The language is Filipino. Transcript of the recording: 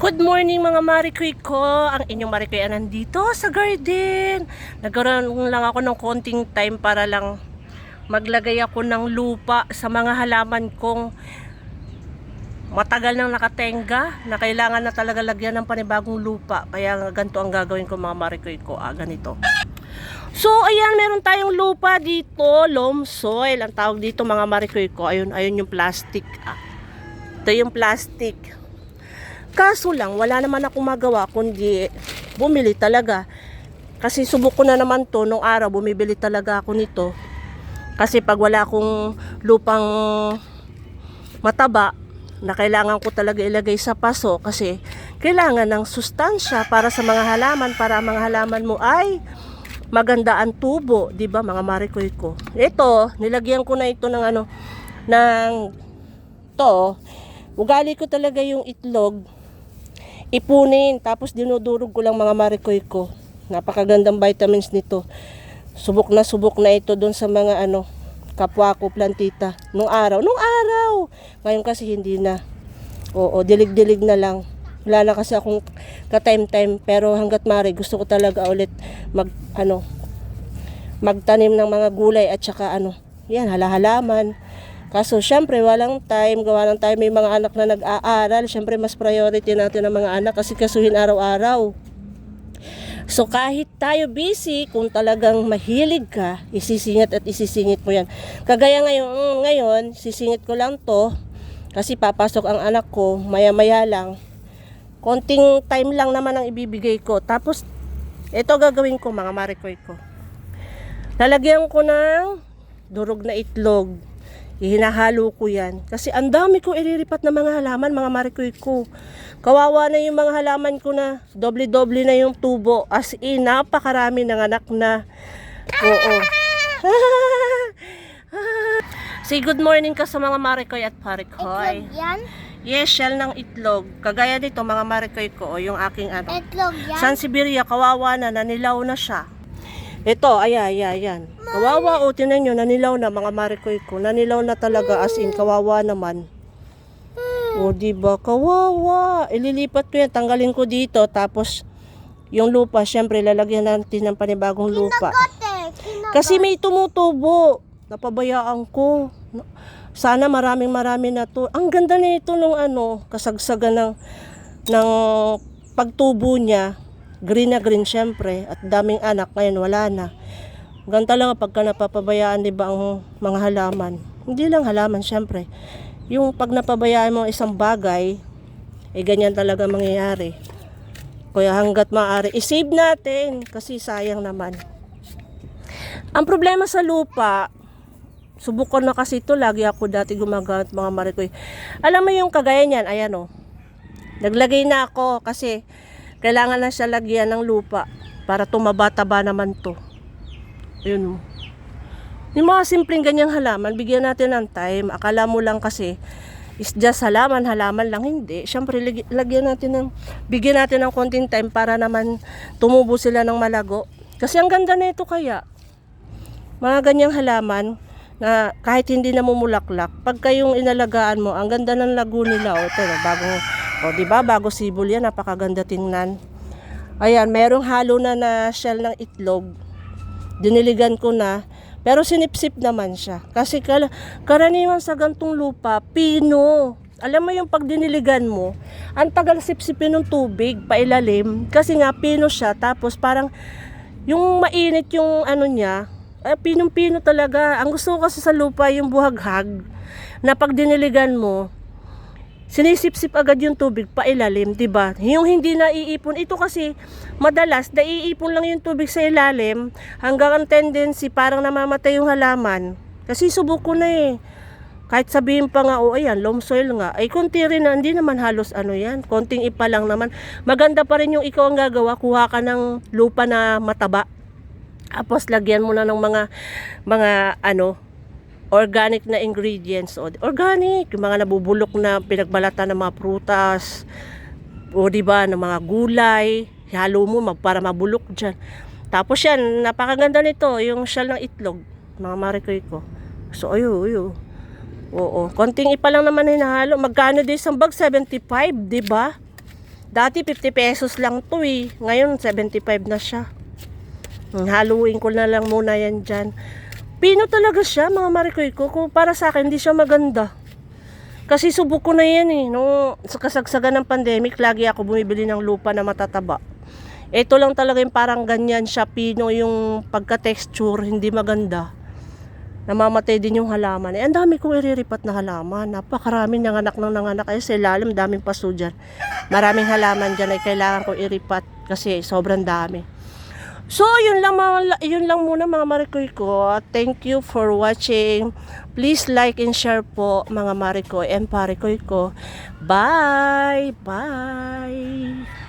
Good morning mga Marikoy ko. Ang inyong Marikoy ay nandito sa garden. Nagkaroon lang ako ng konting time para lang maglagay ako ng lupa sa mga halaman kong matagal nang nakatenga na kailangan na talaga lagyan ng panibagong lupa. Kaya ganito ang gagawin ko mga Marikoy ko. Ganito. So ayan, meron tayong lupa dito, loam soil ang tawag dito mga Marikoy ko. Ayun yung plastic. Ito yung plastic. Kaso lang, wala naman akong magawa kundi bumili talaga. Kasi subok ko na naman to nung araw, bumibili talaga ako nito. Kasi pag wala akong lupang mataba, na kailangan ko talaga ilagay sa paso kasi kailangan ng sustansya para sa mga halaman, para ang mga halaman mo ay maganda ang tubo, 'di ba mga Marikoy ko? Ito, nilagyan ko na ito ng to. Ugali ko talaga yung itlog. Ipunin, tapos dinudurog ko lang mga Marikoy ko. Napakagandang vitamins nito. Subok na ito doon sa mga kapwa ko plantita. Nung araw. Ngayon kasi hindi na. Oo, dilig-dilig na lang. Wala na kasi akong ka-time-time. Pero hanggat mari, gusto ko talaga ulit magtanim ng mga gulay at saka yan, halaman. Kaso syempre walang time, gawa ng time may mga anak na nag-aaral, syempre mas priority natin ang mga anak kasi kasuhin araw-araw. So kahit tayo busy, kung talagang mahilig ka, isisingit mo yan. Kagaya ngayon, sisingit ko lang to kasi papasok ang anak ko, maya-maya lang. Konting time lang naman ang ibibigay ko. Tapos ito gagawin ko mga Marikoy ko. Lalagyan ko ng durog na itlog. Hinahalo ko yan. Kasi ang dami ko iriripat na mga halaman, mga Marikoy ko. Kawawa na yung mga halaman ko na doble-doble na yung tubo. As in, napakarami ng anak na. Oo. Say good morning ka sa mga Marikoy at Parikoy. Itlog yan? Yes, shell ng itlog. Kagaya dito, mga Marikoy ko, yung aking Itlog yan? Sansevieria, kawawa na, nanilaw na siya. Ito, ayan. Kawawa, tinan nyo, nanilaw na mga Marikoy ko. Nanilaw na talaga, as in, kawawa naman. O, diba? Kawawa. Ililipat ko yan, tanggalin ko dito. Tapos, yung lupa, syempre, lalagyan natin ng panibagong lupa. Kasi may tumutubo. Napabayaan ko. Sana marami na to. Ang ganda na ito nung kasagsagan ng pagtubo niya. Green na green syempre at daming anak, ngayon wala na. Ganda lang pagka napapabayaan, 'di ba, ang mga halaman. Hindi lang halaman syempre. Yung pag napabayaan mo isang bagay, ganyan talaga mangyayari. Kaya hangga't maaari, i-save natin kasi sayang naman. Ang problema sa lupa, subukan na kasi ito, lagi ako dati gumagamit mga Marikoy. Alam mo yung kagaya niyan, ayan naglagay na ako kasi kailangan na siya lagyan ng lupa para tumaba-taba naman to. Yun. Yung mga simpleng ganyang halaman, bigyan natin ng time. Akala mo lang kasi is just halaman lang, hindi. Siyempre, bigyan natin ng konting time para naman tumubo sila ng malago. Kasi ang ganda na ito kaya. Mga ganyang halaman na kahit hindi namumulaklak, pagka yung inalagaan mo, ang ganda ng lago nila. Ito, diba? Bago sibol yan, napakaganda tingnan. Ayan, merong halo na shell ng itlog. Diniligan ko na. Pero sinipsip naman siya. Kasi karaniwan sa gantong lupa, pino. Alam mo yung pag diniligan mo, ang tagal sipsipin ng tubig, pailalim. Kasi nga, pino siya. Tapos parang, yung mainit yung niya, pinong-pino talaga. Ang gusto ko kasi sa lupa, yung buhaghag, na pag diniligan mo, sinisip-sip agad yung tubig pailalim, 'di ba? Yung hindi naiipon, ito kasi madalas naiipon lang yung tubig sa ilalim hanggang ang tendency parang namamatay yung halaman. Kasi subok ko na Kahit sabihin pa nga, ayan, loam soil nga, ay konti rin na, hindi naman halos yan, konting ipa lang naman. Maganda pa rin yung ikaw ang gagawa, kuha ka ng lupa na mataba. Tapos lagyan mo na ng mga organic na ingredients. Organic, yung mga nabubulok na pinagbalatan ng mga prutas, diba, ng mga gulay, halo mo para mabulok dyan. Tapos yan, napakaganda nito, yung shell ng itlog, mga Marikoy ko. So, Oo, konting ipa lang naman hinahalo. Magkano din isang bag? 75, diba? Dati 50 pesos lang to eh. Ngayon 75 na siya. Haluin ko na lang muna yan dyan. Pino talaga siya, mga marikoy ko. Kung para sa akin, hindi siya maganda. Kasi subok ko na yan eh. No, sa kasagsagan ng pandemic, lagi ako bumibili ng lupa na matataba. Ito lang talaga yung parang ganyan siya, pino, yung pagka-texture, hindi maganda. Namamatay din yung halaman. Ang dami kong iriripat na halaman. Napakarami nanganak ng nanganak. Ay, sa ilalim, daming paso dyan. Maraming halaman dyan ay kailangan kong iripat kasi sobrang dami. So, yun lang muna mga marikoy ko. Thank you for watching. Please like and share po mga marikoy and parikoy ko. Bye! Bye!